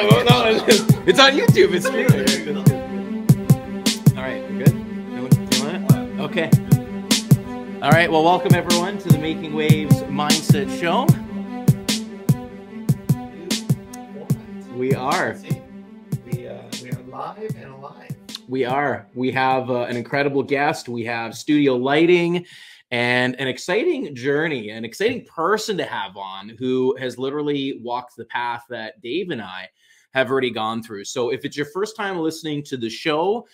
No, it's on YouTube. It's streaming. All right, we're good. You want it? Okay. All right. Well, welcome everyone to the Making Waves Mindset Show. We are. We are live and alive. We are. We have an incredible guest. We have studio lighting and an exciting journey, an exciting person to have on who has literally walked the path that Dave and I have already gone through. So if it's your first time listening to the show,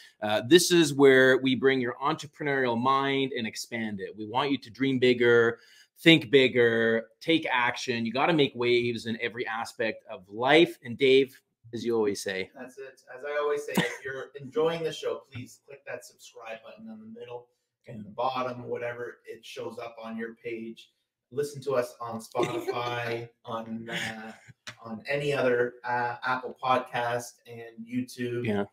this is where we bring your entrepreneurial mind and expand it. We want you to dream bigger, think bigger, take action. You got to make waves in every aspect of life. And Dave, as you always say. That's it. As I always say, if you're enjoying the show, please click that subscribe button in the middle and the bottom, whatever it shows up on your page. Listen to us on Spotify, on any other Apple podcast and YouTube. Yeah.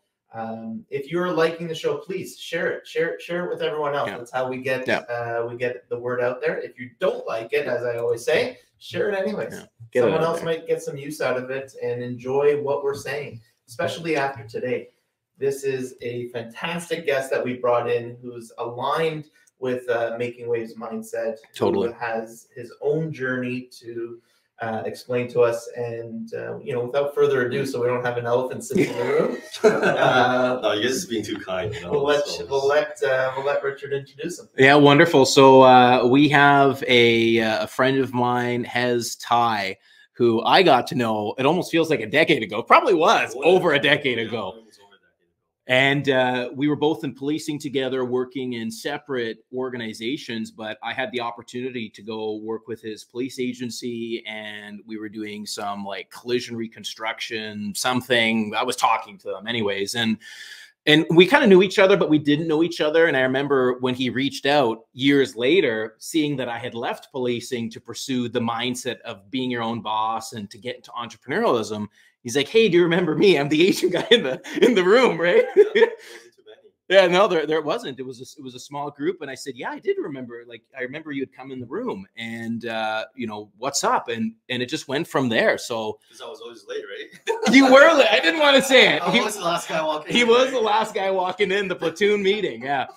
If you're liking the show, please share it. Share it with everyone else. Yeah. That's how we get the word out there. If you don't like it, as I always say, share it anyways. Yeah. Someone else might get some use out of it and enjoy what we're saying, especially after today. This is a fantastic guest that we brought in who's aligned with Making Waves Mindset. Totally. Who has his own journey to explain to us. And, without further ado, so we don't have an elephant sitting in the room. No, you guys are being too kind. We'll let Richard introduce him. Yeah, wonderful. So we have a friend of mine, Hez Tai, who I got to know, it almost feels like a decade ago. Probably was over a decade ago. And we were both in policing together, working in separate organizations, but I had the opportunity to go work with his police agency, and we were doing some like collision reconstruction, something. I was talking to them anyways. And we kind of knew each other, but we didn't know each other. And I remember when he reached out years later, seeing that I had left policing to pursue the mindset of being your own boss and to get into entrepreneurialism. He's like, "Hey, do you remember me? I'm the Asian guy in the room, right?" Yeah, no, there wasn't. It was a small group, and I said, "Yeah, I did remember. Like, I remember you had come in the room, and what's up?" And it just went from there. So because I was always late, right? You were late. I didn't want to say it. I was the last guy walking. He was the last guy walking in the platoon meeting. Yeah.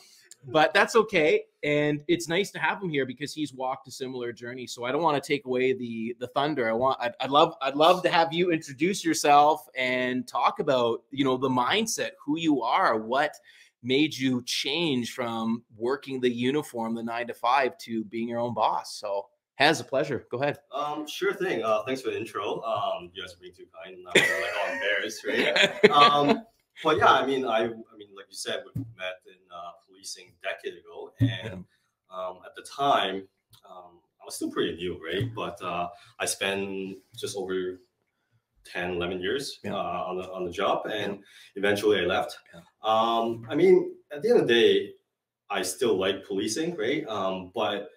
But that's okay. And it's nice to have him here because he's walked a similar journey. So I don't want to take away the thunder. I'd love to have you introduce yourself and talk about, the mindset, who you are, what made you change from working the uniform, the 9 to 5, to being your own boss. So Hez, a pleasure. Go ahead. Sure thing. Thanks for the intro. You guys are being too kind. I'm like all embarrassed, right? But yeah, I mean, like you said, we met in policing a decade ago, and at the time, I was still pretty new, right? But I spent just over 10, 11 years on the job, and eventually I left. I mean, at the end of the day, I still like policing, right? But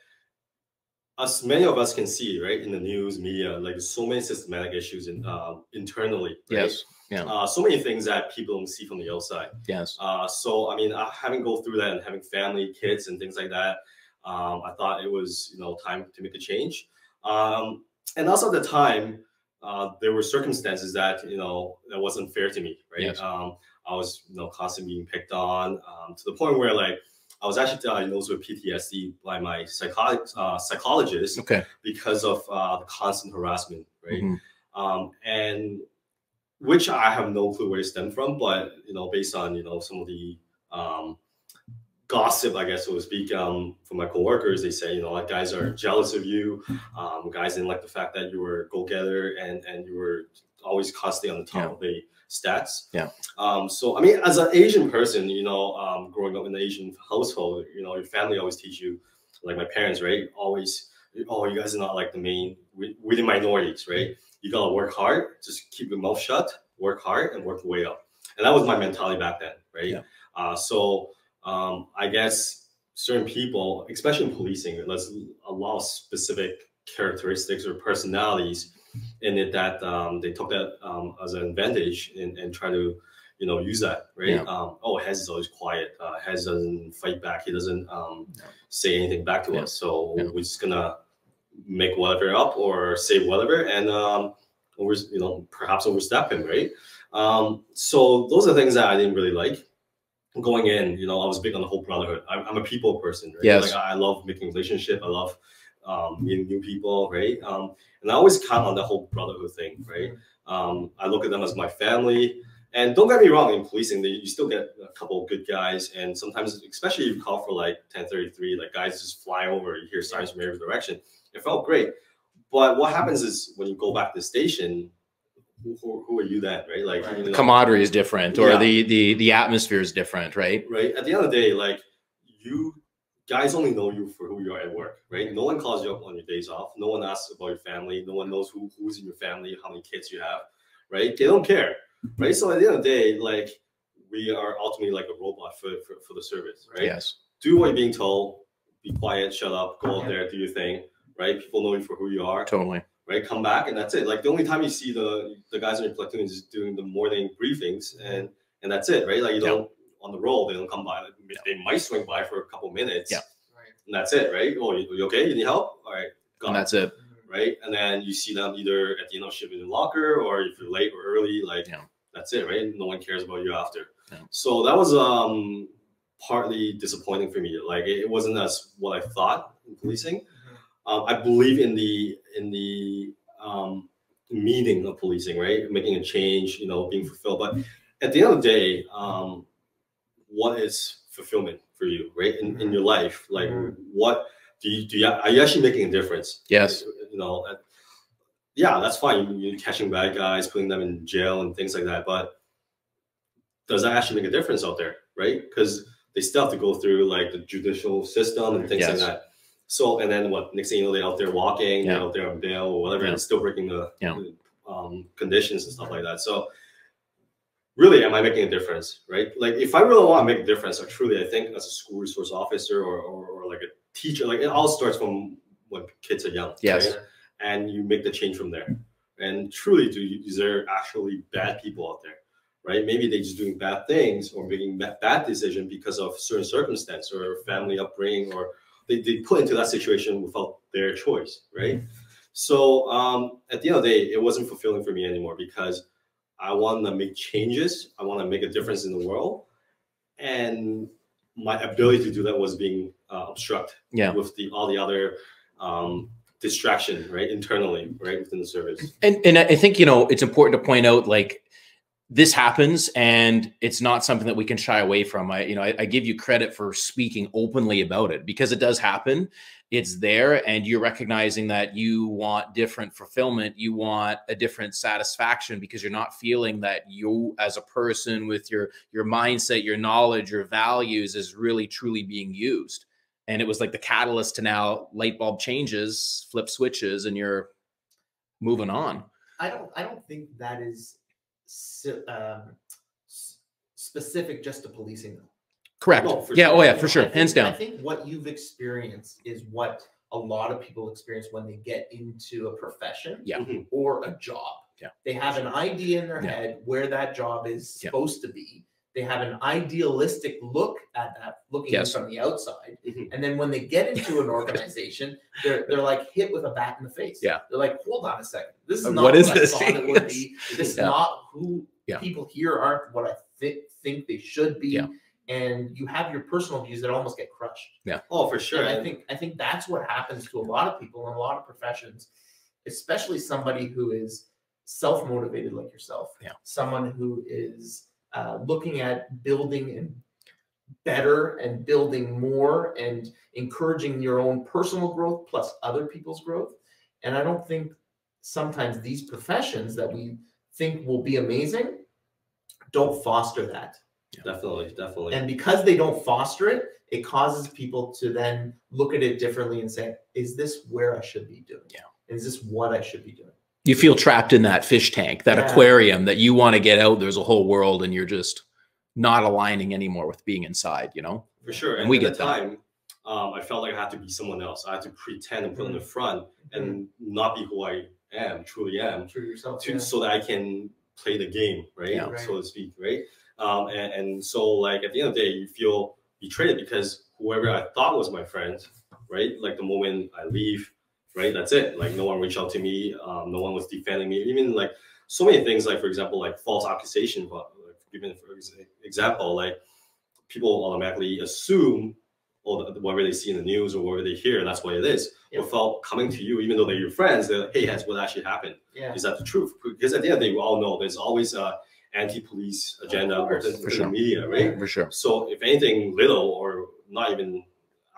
as many of us can see, right, in the news, media, like so many systematic issues internally. Right? Yes. Yeah. So many things that people don't see from the outside. Yes. So I mean, having go through that and having family, kids, and things like that, I thought it was time to make a change. And also at the time, there were circumstances that that wasn't fair to me, right? Yes. I was constantly being picked on to the point where like I was actually diagnosed with PTSD by my psychologist because of the constant harassment, right? Mm-hmm. And which I have no clue where it stemmed from, but based on some of the gossip, I guess so to speak, from my coworkers, they say like guys are jealous of you, guys didn't like the fact that you were a go-getter and you were always constantly on the top of the stats. Yeah. So I mean, as an Asian person, growing up in an Asian household, your family always teach you, like my parents, right? Always, oh, you guys are not like we're the minorities, right? You gotta work hard, just keep your mouth shut, work hard, and work your way up. And that was my mentality back then, right? Yeah. So I guess certain people, especially in policing, there's a lot of specific characteristics or personalities in it that they took that as an advantage and try to use that, right? Yeah. Hez is always quiet. Hez doesn't fight back. He doesn't say anything back to us. So we're just gonna make whatever up or say whatever, and perhaps overstep him, right? So those are things that I didn't really like. Going in, I was big on the whole brotherhood. I'm a people person, right? Yes. Like I love making relationship. I love meeting new people, right? And I always count on the whole brotherhood thing, right? I look at them as my family. And don't get me wrong, in policing, you still get a couple of good guys, and sometimes, especially if you call for like 1033, like guys just fly over, you hear sirens from every direction. It felt great. But what happens is when you go back to the station, who are you then, right? Like the camaraderie is different, or the atmosphere is different, right? Right. At the end of the day, like you guys only know you for who you are at work, right? No one calls you up on your days off. No one asks about your family. No one knows who's in your family, how many kids you have, right? They don't care, right? So at the end of the day, like we are ultimately like a robot for the service, right? Yes. Do what you're being told. Be quiet. Shut up. Go out there. Do your thing, right? People know you for who you are. Totally. Right, come back, and that's it. Like the only time you see the guys in your platoon is doing the morning briefings, and that's it, right? Like you don't on the roll, they don't come by. Like, they might swing by for a couple minutes, and that's it, right? Oh, you okay? You need help? All right, go. And that's it, right? And then you see them either at the end of shift in the locker, or if you're late or early, like that's it, right? No one cares about you after. So that was partly disappointing for me. Like it wasn't as what I thought in policing. I believe in the meaning of policing, right? Making a change, being fulfilled. But at the end of the day, what is fulfillment for you, right? In your life, like what are you actually making a difference? Yes. Yeah, that's fine. You're catching bad guys, putting them in jail and things like that. But does that actually make a difference out there, right? Because they still have to go through like the judicial system and things like that. So, and then what, next thing you know, they're out there walking, they're out there on bail or whatever, and still breaking the conditions and stuff like that. So really, am I making a difference, right? Like if I really want to make a difference, or truly, I think as a school resource officer or like a teacher, like it all starts from when kids are young. Yes. Right? And you make the change from there. And truly, is there actually bad people out there, right? Maybe they're just doing bad things or making bad decisions because of certain circumstance or family upbringing, or they put into that situation without their choice, right? So at the end of the day, it wasn't fulfilling for me anymore because I want to make changes. I want to make a difference in the world. And my ability to do that was being obstructed with all the other distraction, right? Internally, right? Within the service. And I think, it's important to point out, like, this happens and it's not something that we can shy away from. I give you credit for speaking openly about it because it does happen. It's there, and you're recognizing that you want different fulfillment. You want a different satisfaction because you're not feeling that you as a person with your mindset, your knowledge, your values is really truly being used. And it was like the catalyst to now light bulb changes, flip switches, and you're moving on. I don't think that is specific just to policing, though. Correct. No, for sure. For sure. Hands down. I think what you've experienced is what a lot of people experience when they get into a profession or a job. Yeah. They have an idea in their head where that job is supposed to be. They have an idealistic look at that, looking in from the outside. And then when they get into an organization, they're like hit with a bat in the face. Yeah. They're like, hold on a second. This is not what I this? thought it would be. This is not who people here aren't what I think they should be. Yeah. And you have your personal views that almost get crushed. Yeah. Oh, for sure. And I think that's what happens to a lot of people in a lot of professions, especially somebody who is self-motivated like yourself. Yeah. Someone who is looking at building and better and building more and encouraging your own personal growth plus other people's growth. And I don't think sometimes these professions that we think will be amazing don't foster that. Definitely. And because they don't foster it, it causes people to then look at it differently and say, is this where I should be doing? Yeah. Is this what I should be doing? You feel trapped in that fish tank, that aquarium that you want to get out. There's a whole world and you're just not aligning anymore with being inside, For sure. And we get at the time, I felt like I had to be someone else. I had to pretend and put in the front and not be who I am, truly am. True yourself. So that I can play the game, right? So to speak, right? And so like at the end of the day, you feel betrayed because whoever I thought was my friend, right? Like the moment I leave, right? That's it. Like no one reached out to me. No one was defending me. Even like so many things, like for example, like false accusation. But like, given for example, like people automatically assume, or whatever they see in the news or whatever they hear, that's what it is. Yep. Without coming to you, even though they're your friends, they're like, hey, that's what actually happened. Yeah. Is that the truth? Because at the end of the day, we all know there's always a anti-police agenda within the media, right? Yeah, for sure. So if anything little or not even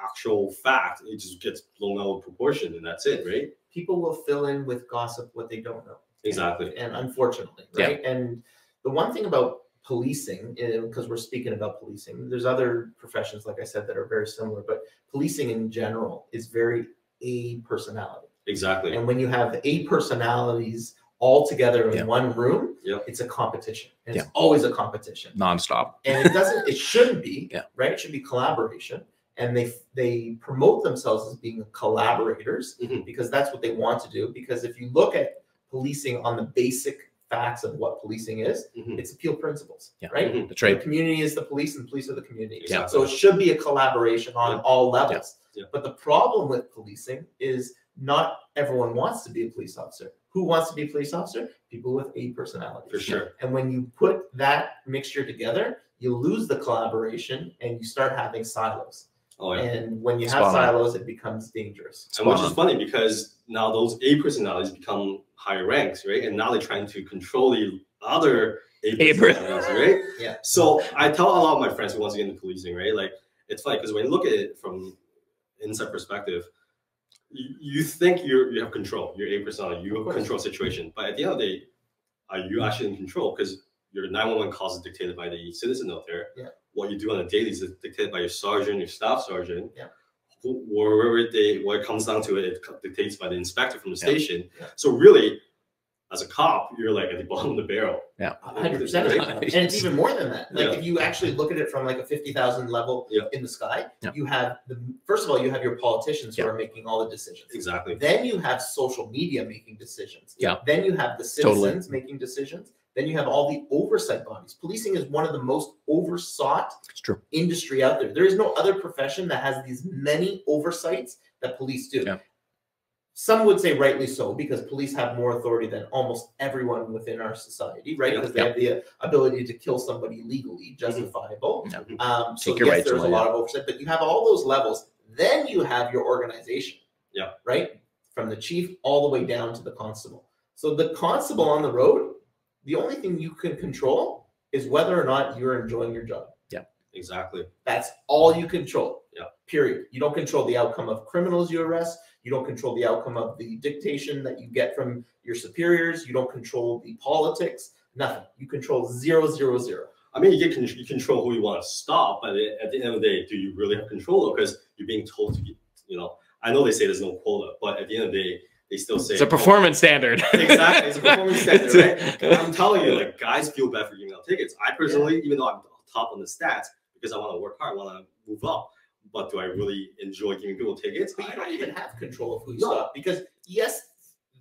actual fact, it just gets blown out of proportion, and that's it, right? People will fill in with gossip what they don't know. Exactly. And unfortunately, right? Yeah. And the one thing about policing, because we're speaking about policing, there's other professions, like I said, that are very similar, but policing in general is very A personality. Exactly. And when you have A personalities all together in one room, it's a competition. And it's always a competition. Nonstop. And it shouldn't be, right? It should be collaboration. And they promote themselves as being collaborators because that's what they want to do. Because if you look at policing on the basic facts of what policing is, it's appeal principles, right? That's right. The community is the police and the police are the community. Exactly. So it should be a collaboration on all levels. But the problem with policing is not everyone wants to be a police officer. Who wants to be a police officer? People with A personality. For sure. And when you put that mixture together, you lose the collaboration and you start having silos. Oh, yeah. And when you have silos, it becomes dangerous. And which is funny because now those A personalities become higher ranks, right? And now they're trying to control the other A personalities, right? Yeah. So I tell a lot of my friends who want to get into policing, right? Like it's funny because when you look at it from inside perspective, you think you have control. You're A personality. You have control situation. But at the end of the day, are you actually in control? Because your 911 calls is dictated by the citizen out there. Yeah. What you do on a daily is dictated by your sergeant, your staff sergeant. Yeah. Wherever what it comes down to it dictates by the inspector from the station. Yeah. So really, as a cop, you're like at the bottom of the barrel. Yeah, 100%. And it's even more than that. Like if you actually look at it from like a 50,000 level in the sky, you have first of all, you have your politicians who are making all the decisions. Exactly. Then you have social media making decisions. Yeah. Then you have the citizens making decisions. Then you have all the oversight bodies. Policing is one of the most oversought industry out there. There is no other profession that has these many oversights that police do. Yeah. Some would say rightly so, because police have more authority than almost everyone within our society, right? Because they have the ability to kill somebody legally, justifiable. So yes, there's a lot of oversight, but you have all those levels. Then you have your organization, right? From the chief all the way down to the constable. So the constable on the road, the only thing you can control is whether or not you're enjoying your job. Yeah, exactly. That's all you control. Yeah. Period. You don't control the outcome of criminals you arrest. You don't control the outcome of the dictation that you get from your superiors. You don't control the politics. Nothing. You control 0, 0, 0. I mean, you control who you want to stop, but at the end of the day, do you really have control? Because you're being told to be, I know they say there's no quota, but at the end of the day, they still say it's a performance standard. Exactly, it's a performance standard, right? I'm telling you, like guys feel bad for giving out tickets. I personally, even though I'm top on the stats, because I want to work hard, I want to move up. But do I really enjoy giving people tickets? But you don't even have control of who you stop, because yes,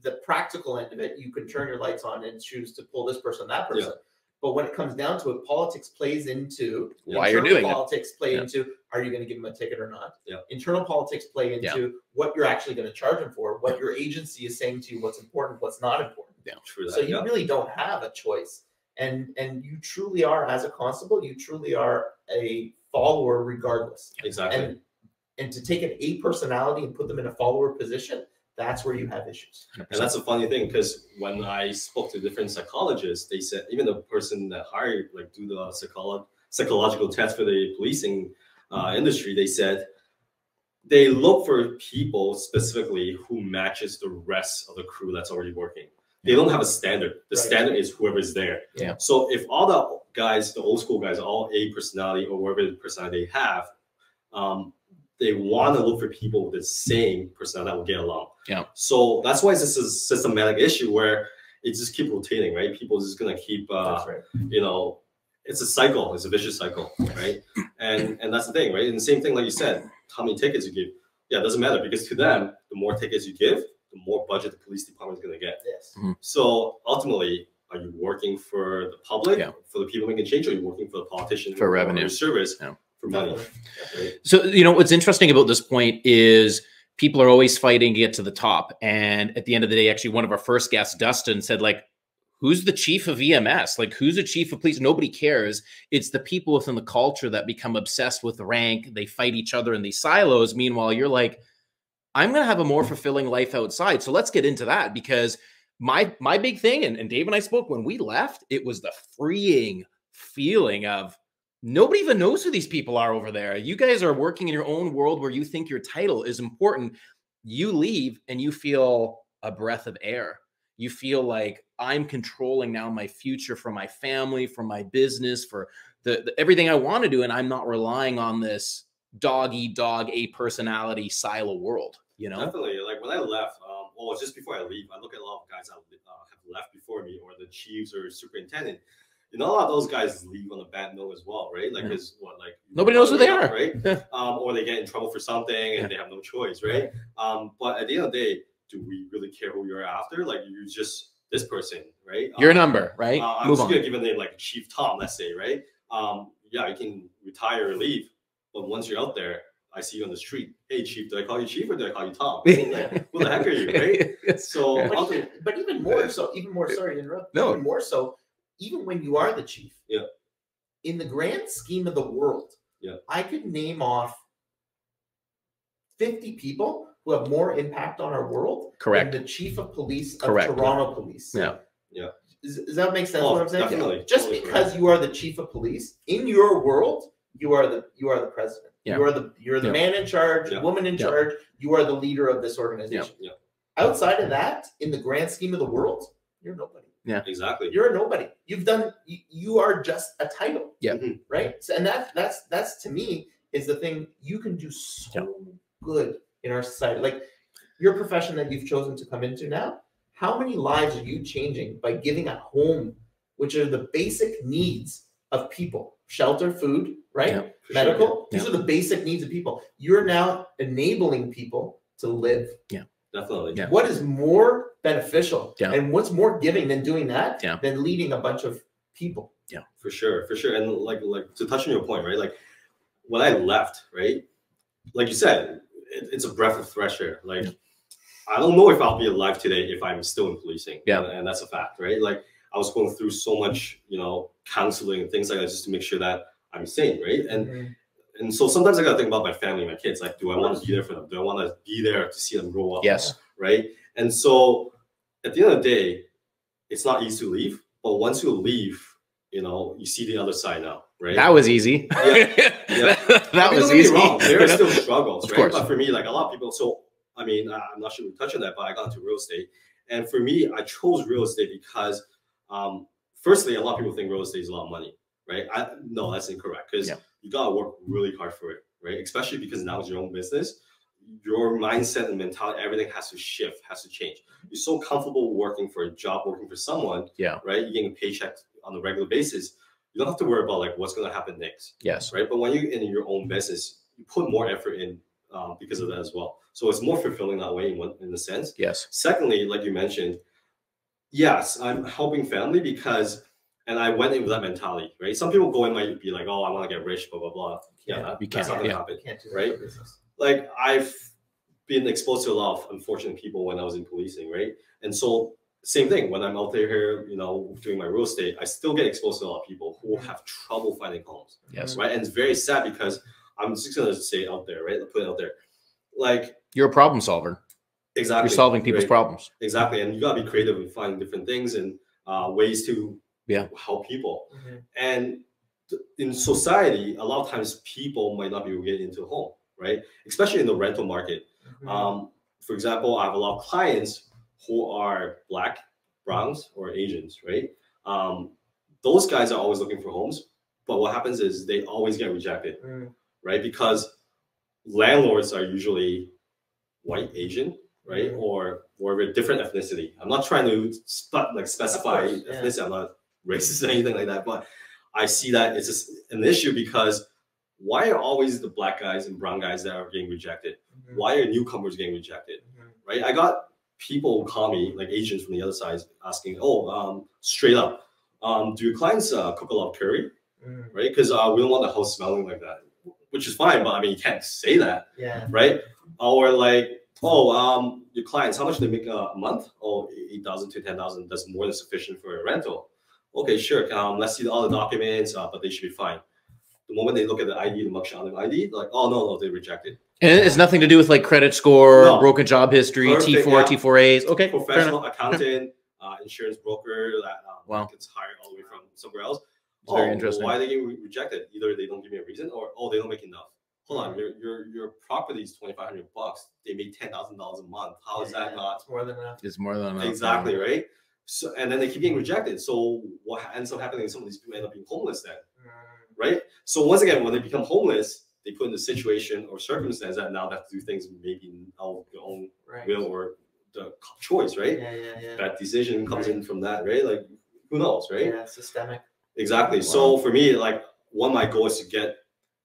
the practical end of it, you can turn your lights on and choose to pull this person, that person. Yeah. But when it comes down to it, politics plays into why you're doing politics it. Play into are you going to give them a ticket or not? Yeah. Internal politics play into what you're actually going to charge them for, what your agency is saying to you, what's important, what's not important. Yeah, true. So you really don't have a choice, and you truly are, as a constable, you truly are a follower regardless. Exactly. And to take an A personality and put them in a follower position, that's where you have issues. 100%. And that's a funny thing, because when I spoke to different psychologists, they said even the person that hired, like, do the psychological test for the policing industry, they said they look for people specifically who matches the rest of the crew that's already working. They don't have a standard. The standard is whoever's there. Yeah. So if all the guys, the old school guys, are all A personality or whatever the personality they have, they want to look for people with the same personality that will get along. Yeah. So that's why this is a systematic issue where it just keep rotating, right? People just gonna keep, it's a cycle. It's a vicious cycle, right? And that's the thing, right? And the same thing, like you said, how many tickets you give. Yeah, it doesn't matter, because to them, the more tickets you give, the more budget the police department is gonna get. Yes. Mm-hmm. So ultimately, are you working for the public, for the people making change, or are you working for the politicians, for revenue, service, for money? So, what's interesting about this point is people are always fighting to get to the top. And at the end of the day, actually, one of our first guests, Dustin, said, like, who's the chief of EMS? Like, who's the chief of police? Nobody cares. It's the people within the culture that become obsessed with the rank. They fight each other in these silos. Meanwhile, you're like, I'm going to have a more fulfilling life outside. So let's get into that, because my big thing, and Dave and I spoke when we left, it was the freeing feeling of nobody even knows who these people are over there. You guys are working in your own world where you think your title is important. You leave and you feel a breath of air. You feel like I'm controlling now my future for my family, for my business, for the everything I want to do. And I'm not relying on this dog-eat-dog, a-personality silo world, you know? Definitely. Like when I left, well, just before I leave, I look at a lot of guys that have left before me, or the chiefs or superintendent. You know, a lot of those guys leave on a bad note as well, right? Like, because what, like nobody knows who they are, right? Or they get in trouble for something and they have no choice, right? But at the end of the day, do we really care who you're after? Like, you're just this person, right? Your number, right? I'm just gonna give a name like Chief Tom, let's say, right? Yeah, you can retire or leave, but once you're out there, I see you on the street. Hey, Chief, do I call you Chief or do I call you Tom? Like, who the heck are you, right? So, but even more so, sorry to interrupt. No. Even more so, even when you are the chief, in the grand scheme of the world, I could name off 50 people who have more impact on our world than the chief of police of Toronto Police. Yeah. Does that make sense? What I'm saying? Definitely. Just because you are the chief of police in your world, you are the president. Yeah. You're the man in charge, woman in charge. You are the leader of this organization. Outside of that, in the grand scheme of the world, you're nobody. Yeah, exactly. You're a nobody. You are just a title. Yeah. Right. So, and that's to me is the thing. You can do so good in our society. Like your profession that you've chosen to come into now, how many lives are you changing by giving a home, which are the basic needs of people? Shelter, food, right? Medical. These are the basic needs of people. You're now enabling people to live. Yeah. Definitely. Yeah. What is more beneficial and what's more giving than doing that than leading a bunch of people? Yeah, for sure. And like to touch on your point, right? Like when I left, right? Like you said, it's a breath of fresh air. Like I don't know if I'll be alive today if I'm still in policing. Yeah, and that's a fact, right? Like I was going through so much, counseling and things like that just to make sure that I'm sane, right? And so sometimes I got to think about my family, my kids. Like, do I want to be there for them? Do I want to be there to see them grow up? Yes. Right. And so at the end of the day, it's not easy to leave. But once you leave, you see the other side now, right? That was easy. That was easy. There are still struggles, of right? Course. But for me, like a lot of people, I'm not sure we touched on that, but I got into real estate. And for me, I chose real estate because, firstly, a lot of people think real estate is a lot of money, right? No, that's incorrect, because you got to work really hard for it, right? Especially because now it's your own business. Your mindset and mentality, everything has to shift, has to change. You're so comfortable working for a job, working for someone, right? You're getting a paycheck on a regular basis. You don't have to worry about like what's going to happen next. Yes. Right. But when you're in your own business, you put more effort in because of that as well. So it's more fulfilling that way in a sense. Yes. Secondly, like you mentioned, yes, I'm helping family because, and I went in with that mentality, right? Some people go in might be like, oh, I want to get rich, blah, blah, blah. That's not going to happen, right? Like I've been exposed to a lot of unfortunate people when I was in policing, right? And so same thing, when I'm out there here, doing my real estate, I still get exposed to a lot of people who have trouble finding homes. Yes. Right. And it's very sad because I'm just going to say out there, right? Put it out there. Like you're a problem solver. Exactly. You're solving people's problems. Exactly. And you got to be creative and find different things and ways to help people. And in society, a lot of times people might not be able to get into a home, right? Especially in the rental market. For example, I have a lot of clients who are Black, Browns, or Asians, right? Those guys are always looking for homes. But what happens is they always get rejected, right? Because landlords are usually white, Asian, right? Or of a different ethnicity. I'm not trying to specify ethnicity. I'm not racist or anything like that. But I see that it's just an issue because why are always the Black guys and brown guys that are getting rejected? Why are newcomers getting rejected, right? I got people call me, like Asians from the other side, asking, straight up, do your clients cook a lot of curry, right? Because we don't want the house smelling like that, which is fine, but I mean, you can't say that, right? Or like, Oh, your clients, how much do they make a month? Oh, 8,000 to 10,000. That's more than sufficient for a rental. Okay, sure. Let's see all the documents, but they should be fine. The moment they look at the ID, the mugshot of the ID, like, oh no, they rejected. And it's nothing to do with like credit score, broken job history, Perfect, T4, T4As. Okay, professional accountant, insurance broker that gets hired all the way from somewhere else. It's very interesting. Why are they getting rejected? Either they don't give me a reason, or they don't make enough. Hold on, your property is $2,500. They make $10,000 a month. How is that not? It's more than enough. It's more than enough. Exactly, right? So, and then they keep getting rejected. So what ends up happening is some of these people end up being homeless then, right? So once again, when they become homeless, they put in the situation or circumstance that now they have to do things maybe out of their own will or the choice, right? That decision comes in from that, right? Like, who knows, right? Yeah, systemic. Exactly. Wow. So for me, like, one of my goals is to get,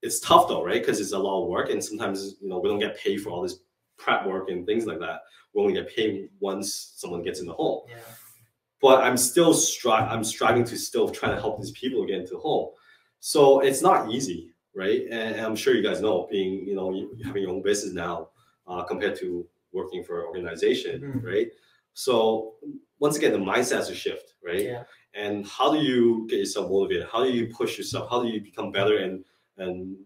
it's tough though, right? Because it's a lot of work, and sometimes, we don't get paid for all this prep work and things like that. We only get paid once someone gets in the home. Yeah. But I'm still striving to still try to help these people get into the home. So it's not easy, right? And I'm sure you guys know, being, having your own business now compared to working for an organization, right? So once again, the mindset has to shift, right? Yeah. And how do you get yourself motivated? How do you push yourself? How do you become better and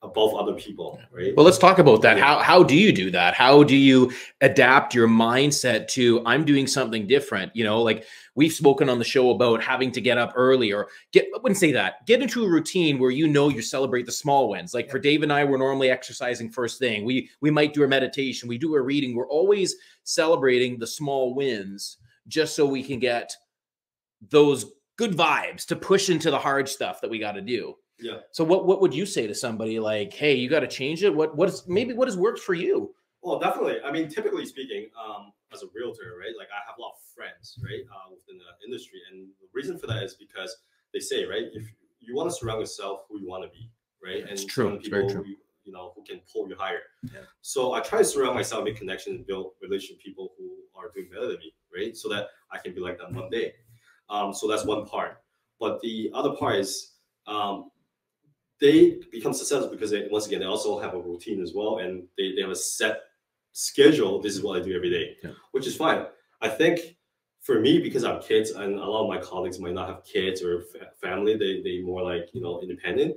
above other people, right? Well, let's talk about that. How do you do that? How do you adapt your mindset to, I'm doing something different? Like we've spoken on the show about having to get up early, or I wouldn't say that, get into a routine where you celebrate the small wins. Like for Dave and I, we're normally exercising first thing. We might do a meditation, we do a reading. We're always celebrating the small wins just so we can get those good vibes to push into the hard stuff that we got to do. Yeah. So what would you say to somebody like, hey, you got to change it? What has worked for you? Well, definitely. I mean, typically speaking, as a realtor, right? Like I have a lot of friends, right, within the industry, and the reason for that is because they say, right, if you want to surround yourself who you want to be, right, and it's true. It's very true. Who can pull you higher. Yeah. So I try to surround myself, make connections, and build relationship with people who are doing better than me, right, so that I can be like that one day. So that's one part. But the other part is they become successful because they also have a routine as well, and they have a set schedule. This is what I do every day, which is fine. I think for me, because I have kids, and a lot of my colleagues might not have kids or family, they more like independent.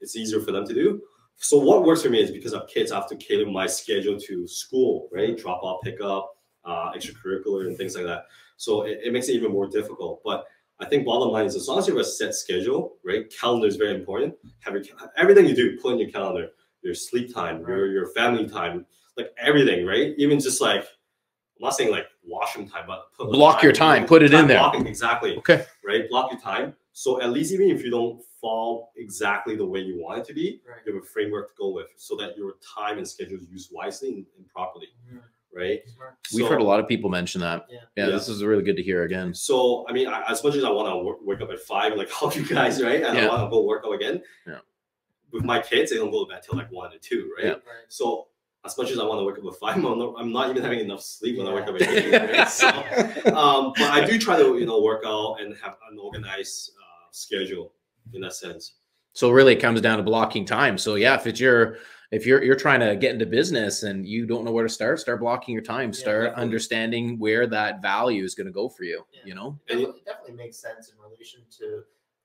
It's easier for them to do. So what works for me is because I have kids, I have to cater my schedule to school, right? Drop off, pick up, extracurricular and things like that. So it makes it even more difficult. But I think bottom line is, as long as you have a set schedule, right? Calendar is very important. Everything you do, put in your calendar, your sleep time, your family time, like everything, right? Even just like, I'm not saying like washroom time, but block your time, put it in there. Blocking, exactly. Okay. Right? Block your time. So at least even if you don't fall exactly the way you want it to be, you have a framework to go with so that your time and schedule is used wisely and properly. Right. We've heard a lot of people mention that. Yeah, this is really good to hear again. So, I mean, as much as I want to wake up at 5, like how you guys, right? And I want to go work out again. Yeah. With my kids, they don't go to bed till like 1 or 2, right? So, as much as I want to wake up at 5, I'm not even having enough sleep when I wake up at 8, right? So, but I do try to, work out and have an organized schedule in that sense. So really it comes down to blocking time. So yeah, if you're trying to get into business and you don't know where to start blocking your time, start understanding where that value is going to go for you, It definitely makes sense in relation to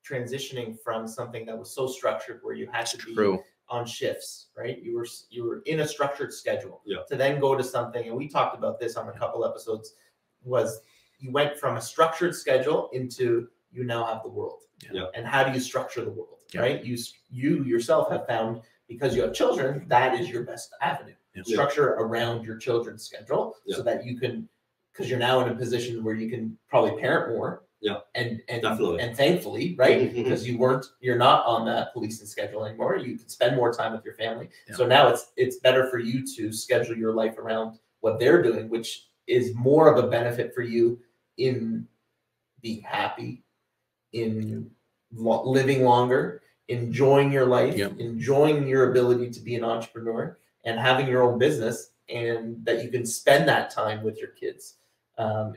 transitioning from something that was so structured where you had to be on shifts, right? You were in a structured schedule to then go to something, and we talked about this on a couple episodes, was you went from a structured schedule into you now have the world. And how do you structure the world, right? You yourself have found, because you have children, that is your best avenue. Structure around your children's schedule so that you can, because you're now in a position where you can probably parent more. And thankfully, right? Because you're not on that policing schedule anymore. You can spend more time with your family. So now it's better for you to schedule your life around what they're doing, which is more of a benefit for you in being happy, in living longer, enjoying your life, enjoying your ability to be an entrepreneur and having your own business, and that you can spend that time with your kids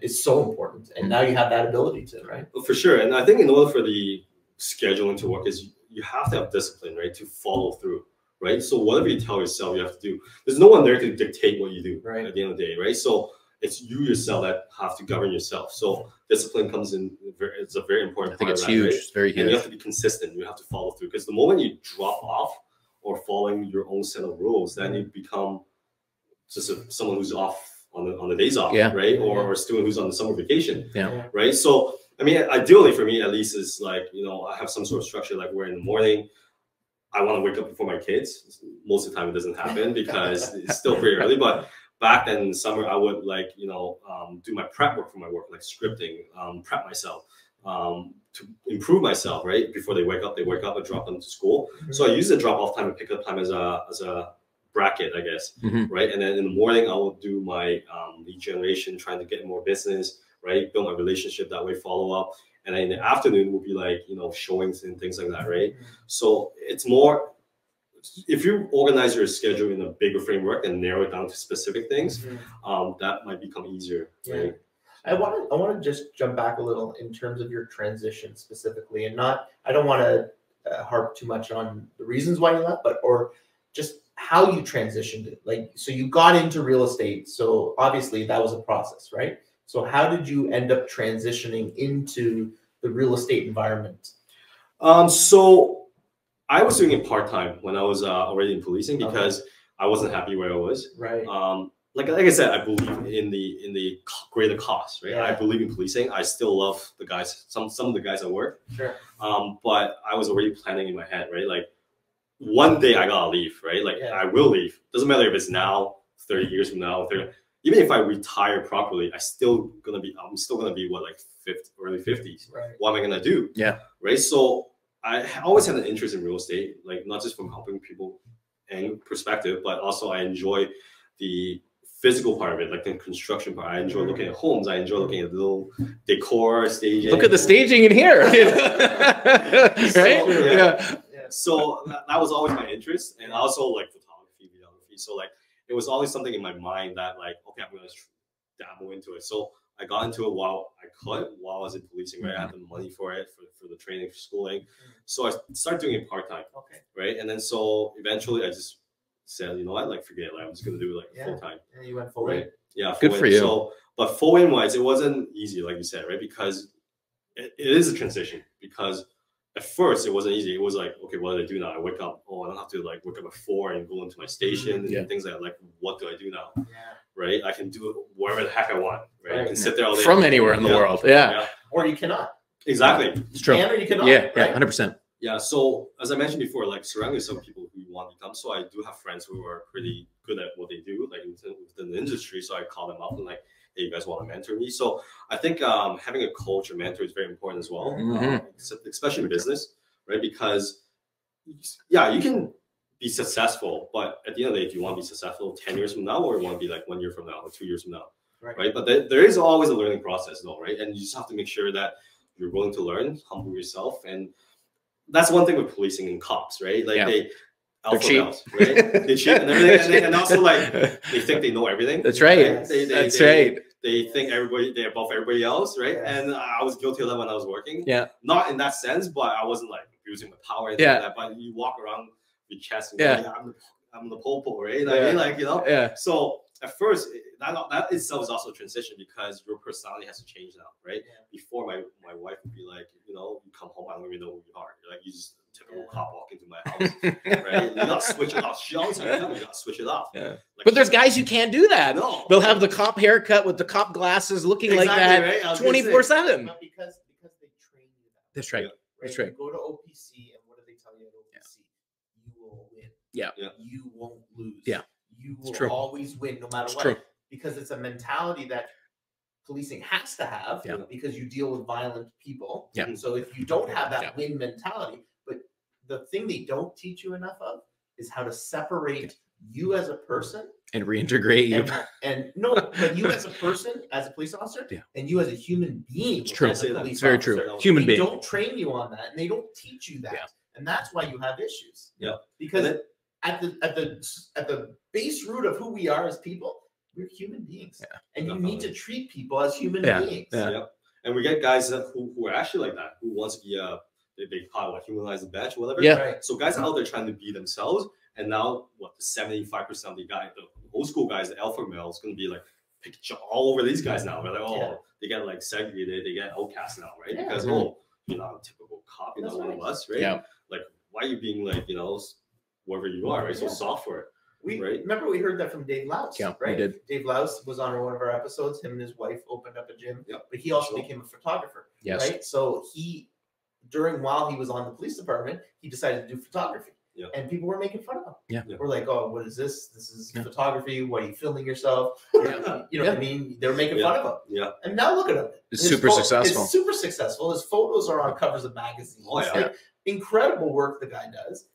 is so important. And now you have that ability to, right? Well, for sure. And I think in order for the scheduling to work is you have to have discipline, right? To follow through, right? So whatever you tell yourself you have to do, there's no one there to dictate what you do at the end of the day, right? So it's you yourself that have to govern yourself. So discipline comes in, it's a very important part of that. I think it's huge, it's very huge. And you have to be consistent, you have to follow through, because the moment you drop off or following your own set of rules, then you become just someone who's off on the days off, right? Or a student who's on the summer vacation, right? So, I mean, ideally for me, at least, is like, you know, I have some sort of structure, like where in the morning, I want to wake up before my kids. Most of the time it doesn't happen because it's still pretty early, but back then in the summer, I would like, you know, do my prep work for my work, like scripting, prep myself to improve myself, right? Before they wake up, I drop them to school. So I use the drop off time and pick up time as a bracket, I guess, right? And then in the morning, I will do my lead generation, trying to get more business, right? Build my relationship that way, follow up. And then in the afternoon will be like, you know, showings and things like that, right? So it's more, if you organize your schedule in a bigger framework and narrow it down to specific things, that might become easier, right? I want to just jump back a little in terms of your transition specifically, and I don't want to harp too much on the reasons why you left, or just how you transitioned it. Like, so you got into real estate, so obviously that was a process, right? So how did you end up transitioning into the real estate environment? So I was doing it part-time when I was already in policing, because I wasn't happy where I was. Right. Like I said, I believe in the greater cause, right? I believe in policing. I still love the guys, some of the guys at work. Sure. But I was already planning in my head, right? Like, one day I gotta leave, right? Like, I will leave. Doesn't matter if it's now, 30 years from now, 30. Even if I retire properly, I'm still gonna be what, like 50, early 50s. Right. What am I gonna do? Yeah. Right. So I always had an interest in real estate, like not just from helping people and perspective, but also I enjoy the physical part of it, like the construction part. I enjoy looking at homes. I enjoy looking at little decor, staging. Look at the staging in here, right? So that was always my interest, and also like photography, videography. So like it was always something in my mind that like, okay, I'm gonna dabble into it. So I got into it while I was in policing, right? I had the money for it, for the training, for schooling. So I started doing it part-time, right? And then so eventually I just said, you know what, like forget it, like, I'm just gonna do it like full-time. And you went full in. Yeah, good for you. So, but full in wise, it wasn't easy, like you said, right? Because it is a transition. Because at first it wasn't easy. It was like, okay, what do I do now? I wake up, I don't have to like wake up at 4 and go into my station and things like that. Like, what do I do now? Right? I can do it wherever the heck I want, right? I can sit there all day. From anywhere in the world. Or you cannot. Exactly. It's true. Or you cannot. Yeah, 100%. Yeah, so as I mentioned before, like surrounding yourself with people who you want to become. So I do have friends who are pretty good at what they do, like within the industry. So I call them up and like, hey, you guys want to mentor me? So I think having a coach or mentor is very important as well, especially in business, right? Because yeah, you can be successful, but at the end of the day, if you want to be successful 10 years from now, or you want to be like 1 year from now or 2 years from now, right? But there is always a learning process though, right? And you just have to make sure that you're willing to learn, humble yourself. And that's one thing with policing and cops, right? Like they alpha males, right? They cheat and everything, and also like they think they know everything. That's right. Right? That's right. They think they're above everybody else, right? And I was guilty of that when I was working. Yeah. Not in that sense, but I wasn't like abusing my power. And like that, but you walk around with chest and like, I'm the popo, right? Like, like, you know. Yeah. So at first, that itself is also a transition, because your personality has to change now, right? Before my wife would be like, you know, you come home, I don't even know who you are. You're like, you just typical cop walk into my house, right? You gotta switch it off. She always like, you gotta switch it off. Yeah. Like, but there's guys who can't do that. No. They'll have the cop haircut with the cop glasses, looking like that 24/7. Because they train you that. That's right. That's right. You go to OPC, and what do they tell you at OPC? You will win. Yeah. You won't lose. Yeah. You will always win, no matter what. True. Because it's a mentality that policing has to have, because you deal with violent people. Yeah. So if you don't have that win mentality, but the thing they don't teach you enough of is how to separate you as a person and reintegrate you. And no, but you as a person, as a police officer, and you as a human being. It's true. As a police it's very officer. true. Human being. They don't train you on that, and they don't teach you that, and that's why you have issues. Yeah. Because at the base root of who we are as people, we're human beings, and you need to treat people as human beings. Yeah. And we get guys who are actually like that, who wants to be they call it humanize the badge or whatever. Yeah. So guys out there trying to be themselves, And now what, the 75% of the old school guys, the alpha male, is going to be like picked all over these guys now. We're like, oh, they get like segregated, they get outcast now, right? Because oh, you're not a typical cop, you're not one of us, right? Yeah. Like, why are you being like, you know, whoever you are, right? So soft for it. Remember we heard that from Dave Louse, right? We did. Dave Louse was on one of our episodes. Him and his wife opened up a gym, but he also became a photographer, right? So while he was on the police department, he decided to do photography. And people were making fun of him. We're like, oh, what is this? This is photography. What are you filming yourself? You know what I mean? They were making fun of him. And now look at him. It's super successful. It's super successful. His photos are on covers of magazines. Like, incredible work the guy does.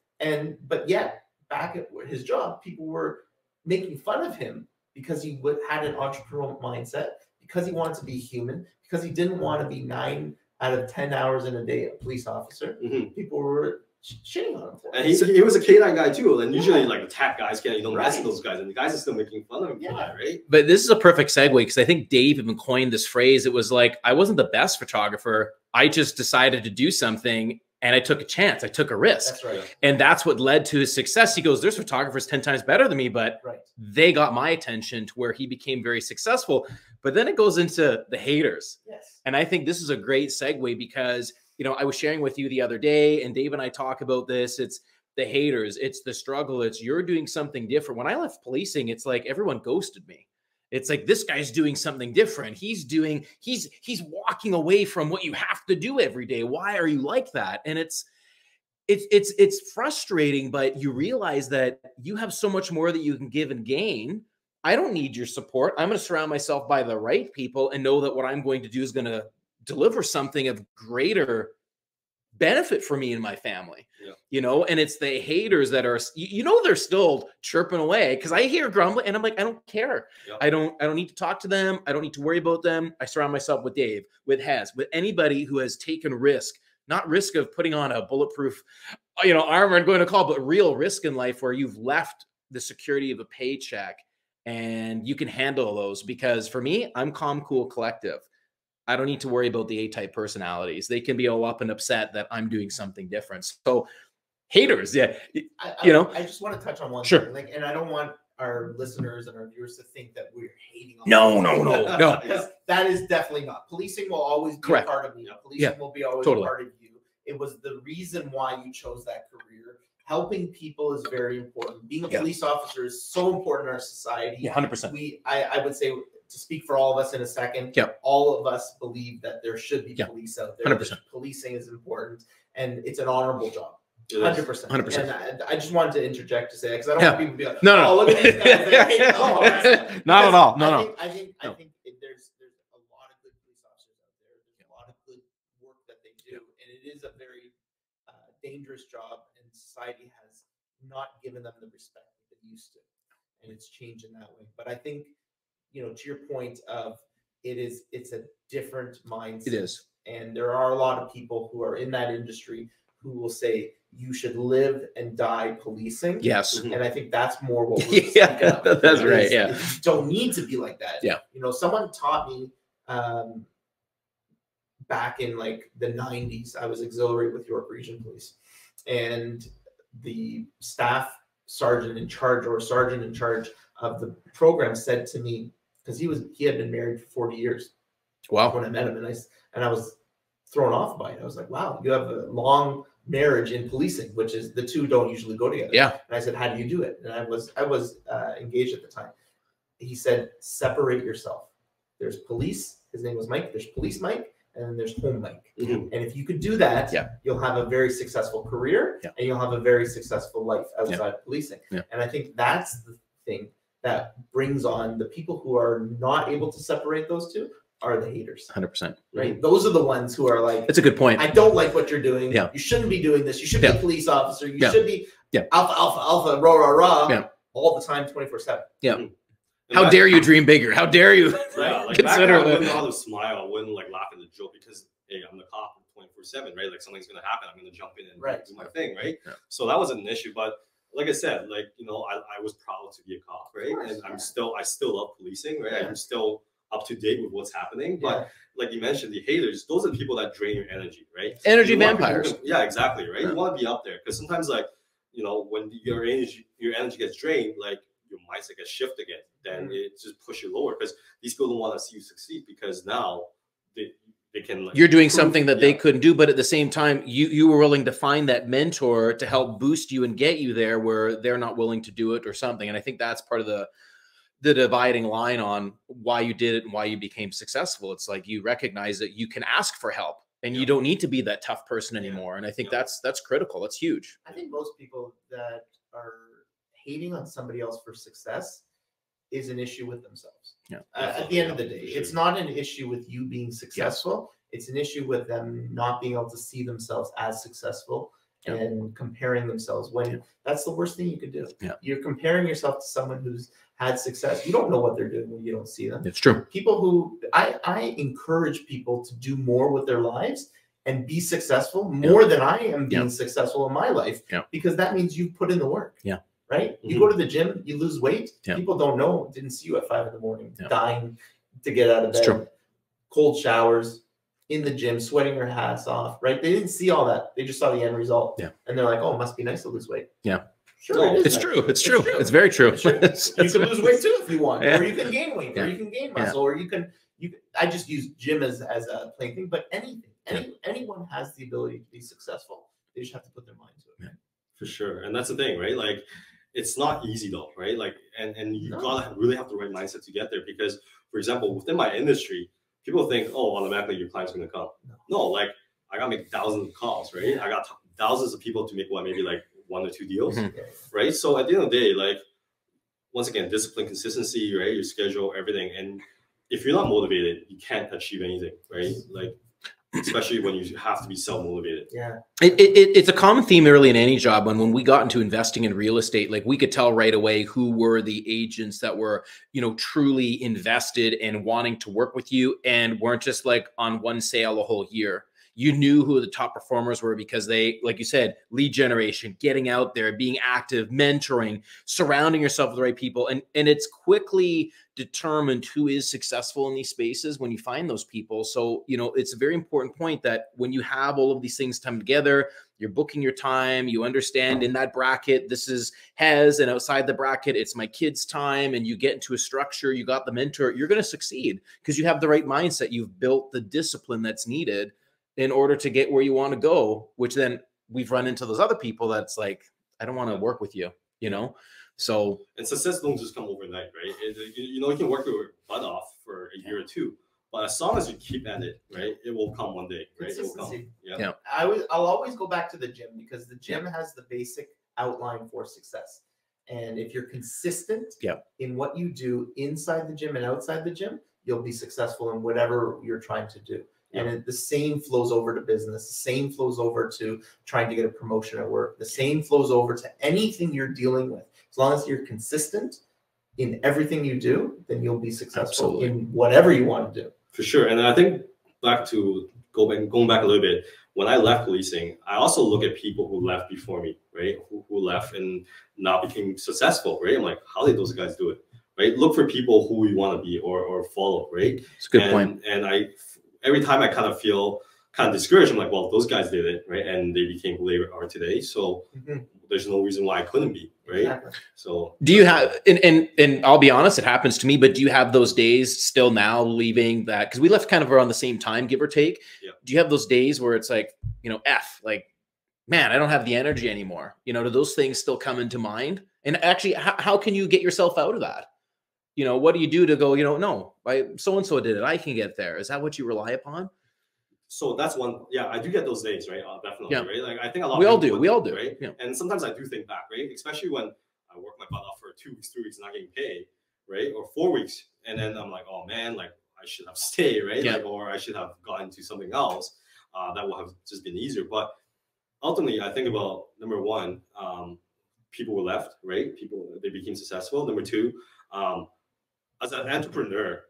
But yet, back at his job, people were making fun of him because he had an entrepreneurial mindset, because he wanted to be human, because he didn't want to be 9 out of 10 hours in a day a police officer. People were shitting on him for it. And he was a K9 guy too. And usually like the tech guys can't, you don't mess with those guys. And the guys are still making fun of him for that, right? But this is a perfect segue because I think Dave even coined this phrase. It was like, I wasn't the best photographer. I just decided to do something and I took a chance. I took a risk. That's right. And that's what led to his success. He goes, there's photographers 10 times better than me, but they got my attention to where he became very successful. But then it goes into the haters. And I think this is a great segue because, you know, I was sharing with you the other day and Dave and I talk about this. It's the haters. It's the struggle. It's you're doing something different. When I left policing, it's like everyone ghosted me. It's like, this guy's doing something different. He's walking away from what you have to do every day. Why are you like that? And it's frustrating, but you realize that you have so much more that you can give and gain. I don't need your support. I'm going to surround myself by the right people and know that what I'm going to do is going to deliver something of greater benefit for me and my family, you know, and it's the haters that are, you know, they're still chirping away because I hear grumbling and I'm like, I don't care. I don't need to talk to them. I don't need to worry about them. I surround myself with Dave, with Hez, with anybody who has taken risk, not risk of putting on a bulletproof, you know, armor and going to call, but real risk in life where you've left the security of a paycheck and you can handle those. Because for me, I'm calm, cool, collective. I don't need to worry about the A-type personalities. They can be all up and upset that I'm doing something different. So haters, you know. I just want to touch on one thing. Like, and I don't want our listeners and our viewers to think that we're hating on No. Because that is definitely not. Policing will always be a part of me. Policing will be always a part of you. It was the reason why you chose that career. Helping people is very important. Being a police officer is so important in our society. 100%. I would say, to speak for all of us in a second, all of us believe that there should be police out there. 100%. Policing is important, and it's an honorable job. 100%. 100%. And I just wanted to interject to say that because I don't want people to be like, no. Oh, look at these guys. Not at all. No. I think there's a lot of good police officers out there. There's a lot of good work that they do, and it is a very dangerous job, and society has not given them the respect that they used to, and it's changed in that way. But I think, you know, to your point of it's a different mindset. It is. And there are a lot of people who are in that industry who will say you should live and die policing. Yes. And I think that's more what we're speaking of. That's right. Yeah. You don't need to be like that. Yeah. You know, someone taught me back in like the 90s, I was auxiliary with York Region Police, and the staff sergeant in charge of the program said to me, because he had been married for 40 years. Wow. When I met him, and I was thrown off by it. I was like, wow, you have a long marriage in policing, which is the two don't usually go together. Yeah. And I said, how do you do it? And I was engaged at the time. He said, separate yourself. There's police. His name was Mike. There's police Mike, and then there's home Mike. And if you could do that, you'll have a very successful career, and you'll have a very successful life outside of policing. And I think that's the thing that brings on the people who are not able to separate those two are the haters. 100%. Right? Those are the ones who are like, that's a good point. I don't like what you're doing. You shouldn't be doing this. You should be a police officer. You should be alpha, rah, all the time, 24/7. Yeah. How dare you dream bigger? How dare you consider it? I wouldn't bother smile. I wouldn't like laugh at the joke because, hey, I'm the cop 24/7, right? Like something's going to happen. I'm going to jump in and do my thing, right? So that wasn't an issue. But like I said, like, you know, I was proud to be a cop, right? And I still love policing, right? I'm still up to date with what's happening. But like you mentioned, the haters, those are the people that drain your energy, right? Energy vampires. Yeah, exactly, right? You want to be up there because sometimes like you know, when your energy gets drained, like your mindset gets shifted again, then it just pushes you lower, because these people don't want to see you succeed, because now they can, like, you're doing something that they couldn't do, but at the same time, you were willing to find that mentor to help boost you and get you there where they're not willing to do it or something. And I think that's part of the dividing line on why you did it and why you became successful. It's like you recognize that you can ask for help and you don't need to be that tough person anymore. And I think that's critical. That's huge. I think most people that are hating on somebody else for success is an issue with themselves. Yeah. At the end of the day, it's not an issue with you being successful. It's an issue with them not being able to see themselves as successful and comparing themselves, when that's the worst thing you could do. You're comparing yourself to someone who's had success. You don't know what they're doing when you don't see them. It's true. People who I encourage people to do more with their lives and be successful more than I am being successful in my life, because that means you've put in the work. Right? You go to the gym, you lose weight. People don't know, didn't see you at 5 a.m, dying to get out of bed, cold showers, in the gym, sweating your hats off, right? They didn't see all that. They just saw the end result. And they're like, oh, it must be nice to lose weight. Sure, it's true. It's true. It's very true. You can lose weight too if you want, or you can gain weight, or you can gain muscle, or you can. I just use gym as a plain thing, but anyone has the ability to be successful. They just have to put their mind to it. For sure, and that's the thing, right? Like, it's not easy though, right? Like, and you gotta really have the right mindset to get there, because, for example, within my industry, people think, oh, automatically your client's gonna come. No, like, I gotta make thousands of calls, right? I got thousands of people to make maybe like 1 or 2 deals, right? So at the end of the day, like, once again, discipline, consistency, right? Your schedule, everything. And if you're not motivated, you can't achieve anything, right? Like, especially when you have to be self-motivated. It's a common theme early in any job. When we got into investing in real estate, like, we could tell right away who were the agents that were, you know, truly invested and wanting to work with you and weren't just like on one sale a whole year. You knew who the top performers were because they, like you said, lead generation, getting out there, being active, mentoring, surrounding yourself with the right people. And it's quickly determined who is successful in these spaces when you find those people. So, you know, it's a very important point that when you have all of these things come together, you're booking your time, you understand in that bracket, this is Hez, and outside the bracket, it's my kid's time, and you get into a structure, you got the mentor, you're going to succeed because you have the right mindset. You've built the discipline that's needed in order to get where you want to go, which then we've run into those other people that's like, I don't want to work with you, you know? So, and success don't just come overnight, right? You know, you can work your butt off for a year or two, but as long as you keep at it, right, it will come one day, right? It will come. I'll always go back to the gym, because the gym has the basic outline for success. And if you're consistent in what you do inside the gym and outside the gym, you'll be successful in whatever you're trying to do. And the same flows over to business. The same flows over to trying to get a promotion at work. The same flows over to anything you're dealing with. As long as you're consistent in everything you do, then you'll be successful in whatever you want to do. For sure. And I think going back a little bit, when I left policing, I also look at people who left before me, right? Who left and now became successful, right? I'm like, how did those guys do it, right? Look for people who you want to be or follow, right? It's a good point. And every time I kind of feel kind of discouraged, I'm like, well, those guys did it, right? And they became who they are today. So there's no reason why I couldn't be, right? Exactly. So do you have, and I'll be honest, it happens to me, but do you have those days still now leaving that? Because we left kind of around the same time, give or take. Do you have those days where it's like, you know, like, man, I don't have the energy anymore. You know, do those things still come into mind? And actually, how can you get yourself out of that? You know, what do you do to go, you know, no, so-and-so did it, I can get there. Is that what you rely upon? So that's one. Yeah, I do get those days, right? Definitely, right? Like, I think a lot we of all people do. We all do, right? And sometimes I do think back, right? Especially when I work my butt off for 2 weeks, 3 weeks, not getting paid, right? Or 4 weeks. And then I'm like, oh man, like, I should have stayed, right? Like, or I should have gone to something else that would have just been easier. But ultimately, I think about, number one, people were left, right? They became successful. Number two, as an entrepreneur,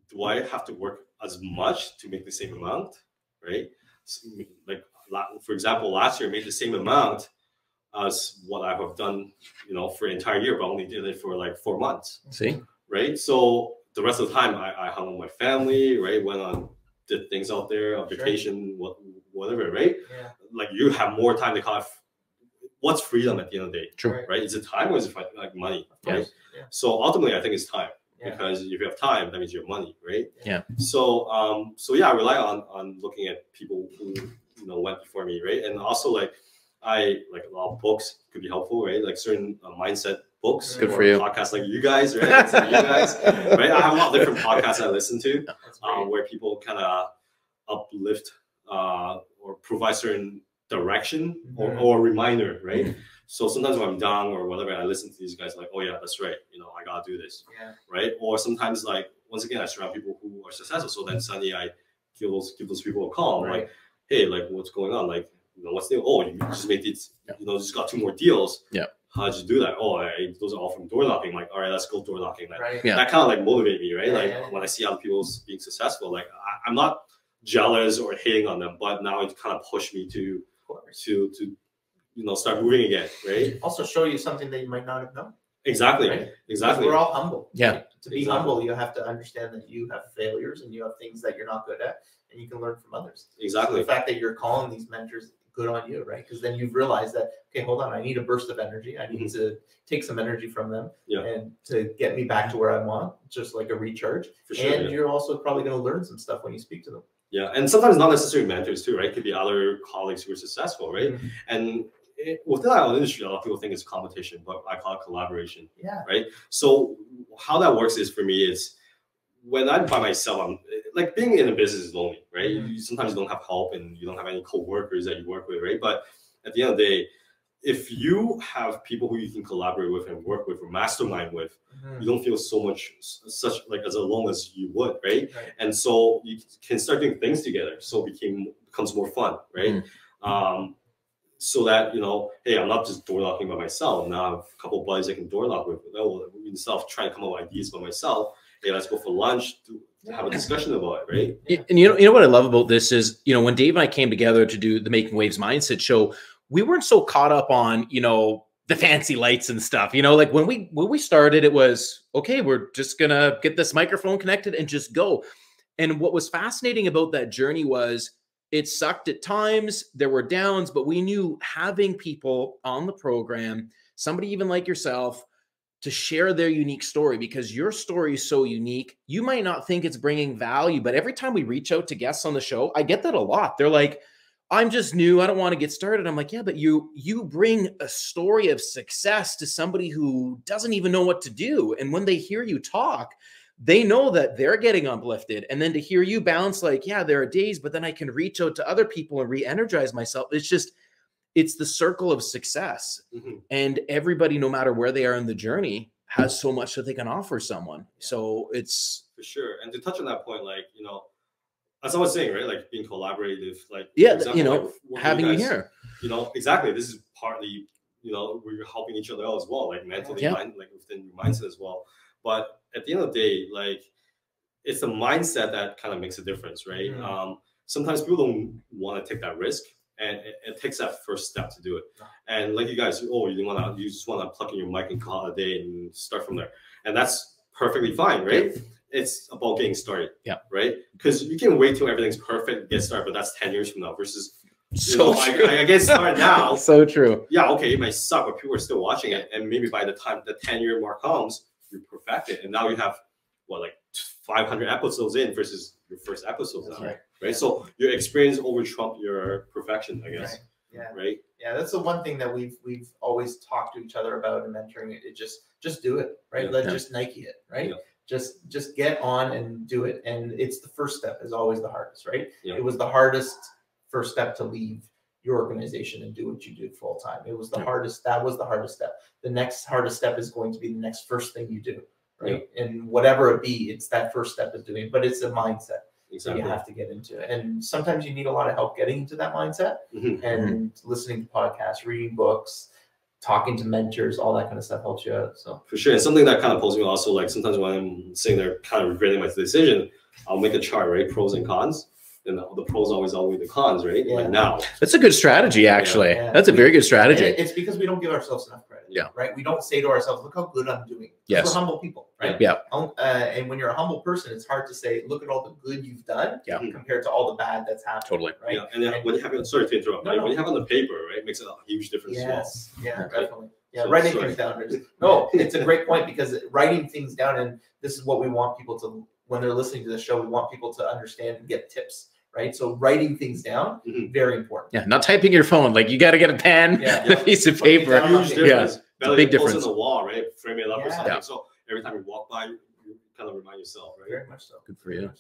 do I have to work as much to make the same amount, right? So, like, for example, last year I made the same amount as what I have done, you know, for an entire year, but only did it for like 4 months. See? Right? So the rest of the time I hung with my family, right? Went on, did things out there, on vacation, whatever, right? Like, you have more time to kind of what's freedom at the end of the day? True. Right? Is it time or is it like money? Right. Yeah. So ultimately, I think it's time. Yeah. Because if you have time, that means you have money, right? Yeah. So so yeah, I rely on looking at people who went before me, right? And also like I like a lot of books could be helpful, right? Like certain mindset books. Good for you. Podcasts like you guys, right? So you guys, right? I have a lot of different podcasts I listen to where people kind of uplift or provide certain direction or reminder, right? So sometimes when I'm down or whatever, I listen to these guys like, oh yeah, that's right. I gotta do this, right? Or sometimes like once again, I surround people who are successful. So then suddenly I give those people a call. I'm like, hey, like what's going on? Like, what's new? Oh, you just made these, just got 2 more deals. Yeah. How'd you do that? Oh, those are all from door knocking. Like, all right, let's go door knocking. Like, that kind of like motivate me, right? Like when I see other people being successful, like I'm not jealous or hating on them, but now it kind of pushed me to start moving again, right? Also show you something that you might not have known. Exactly. Right? Exactly. We're all humble. Yeah. Right? To be humble, you have to understand that you have failures and you have things that you're not good at, and you can learn from others. Exactly. So the fact that you're calling these mentors, good on you, right? Because then you've realized that, okay, hold on, I need a burst of energy. I need to take some energy from them and to get me back to where I want, just like a recharge. For sure, and you're also probably going to learn some stuff when you speak to them. Yeah, and sometimes not necessarily mentors too, right? It could be other colleagues who are successful, right? And within our industry, a lot of people think it's competition, but I call it collaboration. Yeah. Right. So how that works is for me, it's when I'm by myself, I'm like being in a business is lonely, right? You sometimes don't have help and you don't have any co-workers that you work with, right? But at the end of the day, if you have people who you can collaborate with and work with or mastermind with, you don't feel such like as alone as you would, right? And so you can start doing things together. So it becomes more fun, right? So that, hey, I'm not just door knocking by myself. Now I have a couple of buddies I can door knock with. Instead of trying to come up with ideas by myself, hey, let's go for lunch to have a discussion about it, right? And you know what I love about this is, when Dave and I came together to do the Making Waves Mindset show, we weren't so caught up on, the fancy lights and stuff. Like when we started, it was, okay, we're just gonna get this microphone connected and just go. And what was fascinating about that journey was it sucked at times. There were downs, but we knew having people on the program, somebody even like yourself, to share their unique story, because your story is so unique. You might not think it's bringing value, but every time we reach out to guests on the show, I get that a lot. They're like, I'm just new, I don't want to get started. I'm like, yeah, but you bring a story of success to somebody who doesn't even know what to do. And when they hear you talk, they know that they're getting uplifted. And then to hear you bounce like, yeah, there are days, but then I can reach out to other people and re-energize myself. It's the circle of success. And everybody, no matter where they are in the journey, has so much that they can offer someone. So it's for sure. And to touch on that point, like, as I was saying, right, like being collaborative, like, yeah, example, like, having you here, exactly. This is partly, we're helping each other out as well, like mentally, like within your mindset as well. But at the end of the day, like, it's the mindset that kind of makes a difference, right? Sometimes people don't want to take that risk, and it takes that first step to do it. And like you guys, you just want to plug in your mic and call it a day and start from there, and that's perfectly fine, right? It's about getting started, right? Because you can wait till everything's perfect, get started, but that's 10 years from now versus. I get started now. So true. Yeah, okay, it might suck, but people are still watching it, and maybe by the time the 10-year mark comes, you perfect it, and now you have like 500 episodes in versus your first episodes now, right? So your experience over trump your perfection, I guess. Right. Yeah, that's the one thing that we've always talked to each other about in mentoring. It just do it, right? Just Nike it, right? Just get on and do it. And it's the first step is always the hardest, right? It was the hardest first step to leave your organization and do what you do full time. It was the hardest. That was the hardest step. The next hardest step is going to be the next first thing you do, right? And whatever it be, it's that first step is doing, but it's a mindset. Exactly. You have to get into it. And sometimes you need a lot of help getting into that mindset and listening to podcasts, reading books, talking to mentors, all that kind of stuff helps you out. So for sure. And something that kind of pulls me also, like sometimes when I'm sitting there kind of regretting my decision, I'll make a chart, right? Pros and cons. then the pros always outweigh the cons, right? Yeah. Like now. That's a good strategy, actually. Yeah. That's a very good strategy. It's because we don't give ourselves enough credit. Yeah. Right. We don't say to ourselves, "Look how good I'm doing." Yes. We're humble people, right? Yeah. And when you're a humble person, it's hard to say, "Look at all the good you've done," compared to all the bad that's happened. Totally. Right. Yeah. And then when you have, sorry to interrupt, when you have on the paper, right, it makes a huge difference. Yes. As well. Yeah. Definitely. Yeah. So, writing things down. No, it's a great point, because writing things down, and this is what we want people to, when they're listening to the show, we want people to understand and get tips. Right. So writing things down, very important. Yeah. Not typing your phone. Like, you got to get a pen, a piece of paper. Huge difference. Yeah. Big difference. On the wall, right? Frame it up or something. Yeah. So every time you walk by, you kind of remind yourself, right? Very much so. Good for you.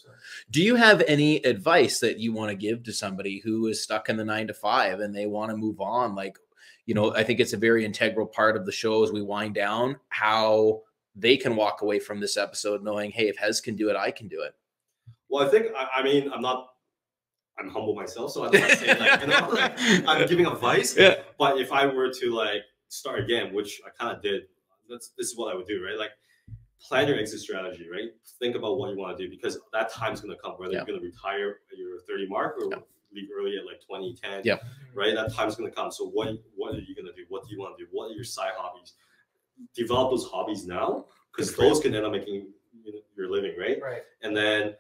Do you have any advice that you want to give to somebody who is stuck in the 9 to 5 and they want to move on? Like, you know, I think it's a very integral part of the show as we wind down, how they can walk away from this episode knowing, hey, if Hez can do it, I can do it. Well, I think, I mean, I'm humble myself, so I don't want to say, like, you know, like, I'm giving advice. Yeah. But if I were to, like, start again, which I kind of did, this is what I would do, right? Like, plan your exit strategy, right? Think about what you want to do, because that time's going to come, whether you're going to retire at your 30 mark or leave early at like 20, 10, right? That time's going to come. So what are you going to do? What do you want to do? What are your side hobbies? Develop those hobbies now, because those can end up making your living, right? Right. And then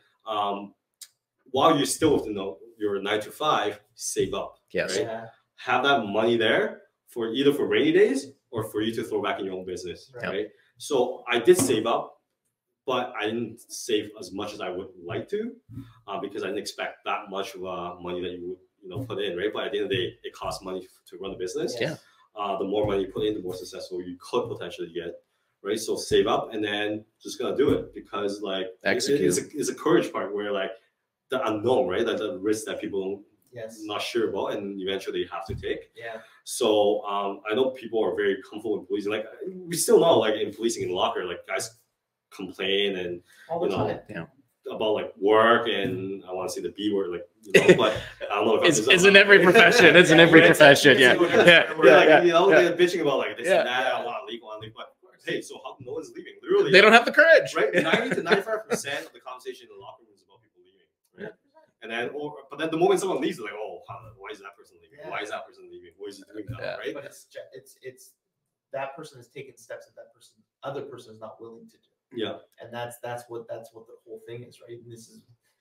while you're still within your 9 to 5, save up. Yes. Right? Yeah. Have that money there for either for rainy days or for you to throw back in your own business, right? So I did save up, but I didn't save as much as I would like to, because I didn't expect that much of money that you would put in, right? But at the end of the day, it costs money to run the business. Yeah. The more money you put in, the more successful you could potentially get, right? So save up and then just gonna do it, because like it's a courage part where like the unknown, right? That the risk that people not sure about and eventually have to take. Yeah. So I know people are very comfortable in policing. Like we still know, like in policing in locker, like guys complain and all the time. About like work and I want to say the B word, like, but I don't know if it's in every profession. It's in every profession. Yeah. They're bitching about like this and that. I want to leave, but hey, so how no one's leaving? Literally, they don't have the courage. Right? 90 to 95% of the conversation in the locker room is about people leaving. Right? And then, but then the moment someone leaves, they're like, oh, why is that person leaving? Why is that person leaving? What is he doing now? Right? But it's that person has taken steps that other person is not willing to do. Yeah. And that's what the whole thing is, right? And this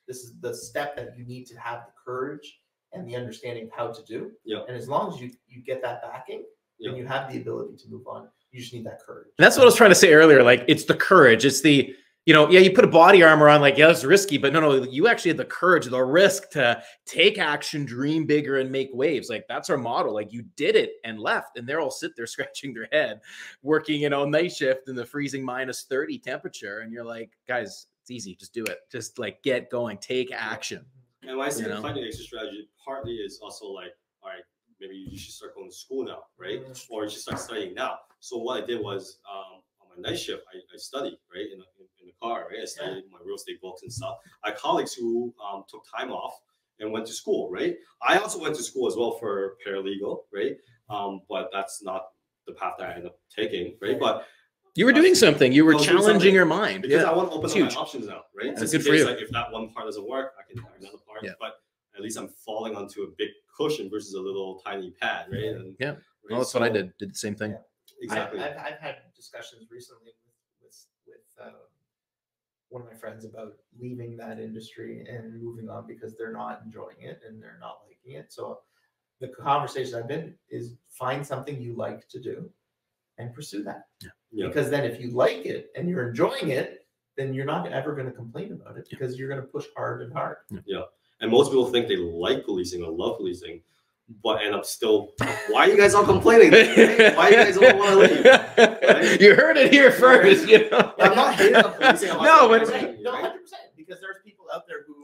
is the step that you need to have the courage and the understanding of how to do. Yeah. And as long as you get that backing, then you have the ability to move on. You just need that courage. And that's what I was trying to say earlier. Like, it's the courage. It's the, you put a body armor on, like, yeah, it's risky, but no, you actually had the courage, the risk to take action, dream bigger, and make waves. Like, that's our motto. Like, you did it and left, and they're all sit there scratching their head, working, night shift in the freezing -30 temperature. And you're like, guys, it's easy. Just do it. Just like get going, take action. And when I say finding an exit strategy, partly is also like, all right, maybe you should start going to school now, right? Or you should start studying now. So what I did was, on my night shift, I studied, right, in the car, right? I studied my real estate books and stuff. I had colleagues who took time off and went to school, right? I also went to school as well for paralegal, right? But that's not the path that I ended up taking, right? But you were doing something. You were challenging your mind. Because I want to open up my options now, right? That's good for you. Like if that one part doesn't work, I can try another part. Yeah. But at least I'm falling onto a big cushion versus a little tiny pad, right? And, right? Well, that's what I did. Did the same thing. Yeah. Exactly. I've had discussions recently with one of my friends about leaving that industry and moving on because they're not enjoying it and they're not liking it. So the conversation I've been is find something you like to do and pursue that. Yeah. Because then if you like it and you're enjoying it, then you're not ever going to complain about it because you're going to push hard and hard. Yeah. And most people think they like policing or love policing, but end up still, why are you guys all complaining? Why you guys don't want to leave? Right? You heard it here first. I'm not hating on policing. No, but 100%, because there's people out there who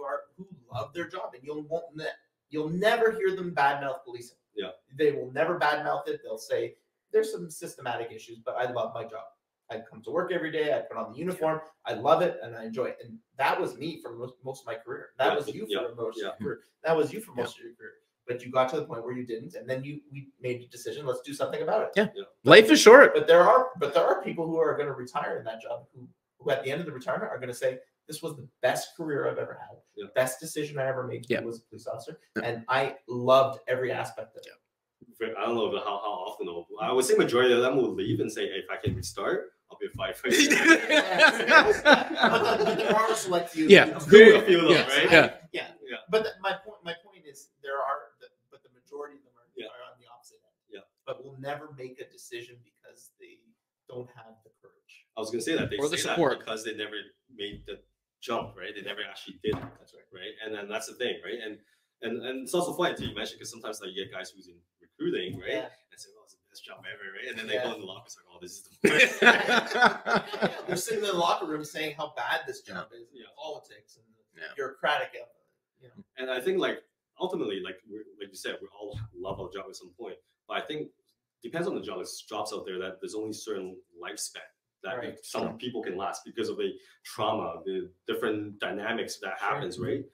love their job, and you'll never hear them badmouth policing. Yeah, they will never badmouth it. They'll say there's some systematic issues, but I love my job. I come to work every day. I put on the uniform. I love it, and I enjoy it. And that was me for most of my career. That was you for most of your career. That was you for most of your career. But you got to the point where you didn't, and then we made a decision. Let's do something about it. Yeah. Life is short. But there are people who are going to retire in that job who at the end of the retirement are going to say, this was the best career I've ever had. Yeah. Best decision I ever made was a police officer. Yeah. And I loved every aspect of it. I don't know how often though. I would say majority of them will leave and say, hey, if I can restart, I'll be a firefighter. But there are select few. Right? Yeah. But my point is the majority of them are on the opposite end. Yeah. But will never make a decision because they don't have the courage. I was gonna say that they or the say support that because they never made the jump, right? They never actually did it. That's right. And then that's the thing, right? And it's also funny too, you mentioned, because sometimes like you get guys who's in recruiting, right? Yeah. And say, "Oh, it's the best job ever," right? And then they go in the locker room, like, "Oh, this is the worst." They're sitting in the locker room saying how bad this job is, politics and bureaucratic. And I think like ultimately, like you said, we all love our job at some point. But I think depends on the job. There's jobs out there that there's only certain lifespan that some people can last because of a trauma, the different dynamics that happens, right?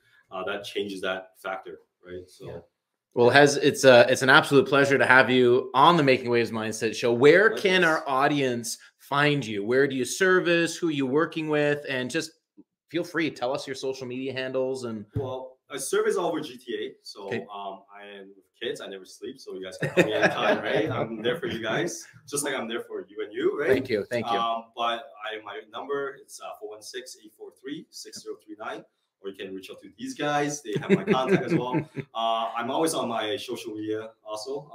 That changes that factor, right? So. Well, Hez, it's an absolute pleasure to have you on the Making Waves Mindset Show. Where can our audience find you? Where do you service? Who are you working with? And just feel free, tell us your social media handles. And well, I service all over GTA, so I am with kids. I never sleep, so you guys can call me anytime, right? I'm there for you guys, just like I'm there for you and you, right? Thank you. But my number it's 416-843-6039. Or you can reach out to these guys. They have my contact as well. I'm always on my social media also.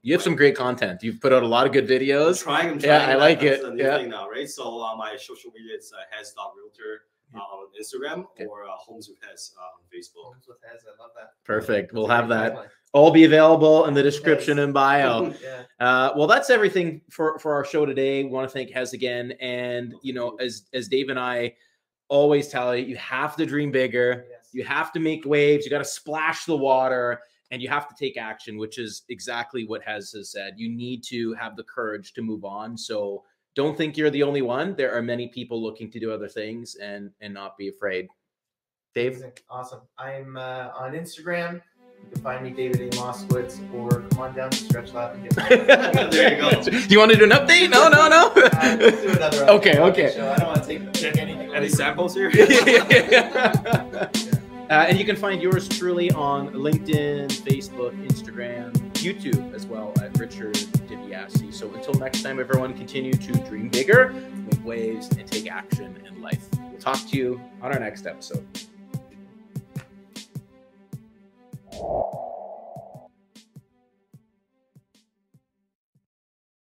You have some great content. You've put out a lot of good videos. I'm trying. Yeah, I like it. That's a new thing now, right? So my social media is hez.realtor on Instagram or Homes with Hez on Facebook. Homes with Hez, I love that. Perfect. We'll have that all be available in the description and bio. Well, that's everything for our show today. We want to thank Hez again. And, you know, as Dave and I always tell you, you have to dream bigger. You have to make waves. You got to splash the water, and you have to take action, which is exactly what Hez has said. You need to have the courage to move on. So don't think you're the only one. There are many people looking to do other things, and not be afraid. Dave? Awesome. I'm on Instagram. You can find me, David A. Moskowitz, or come on down to Stretch Lab and get there you go. Do you want to do an update? No. Let's do another update. Okay. Show. I don't want to check anything. Any samples here? And you can find yours truly on LinkedIn, Facebook, Instagram, YouTube as well at Richard Di Biase. So until next time, everyone, continue to dream bigger, make waves, and take action in life. We'll talk to you on our next episode.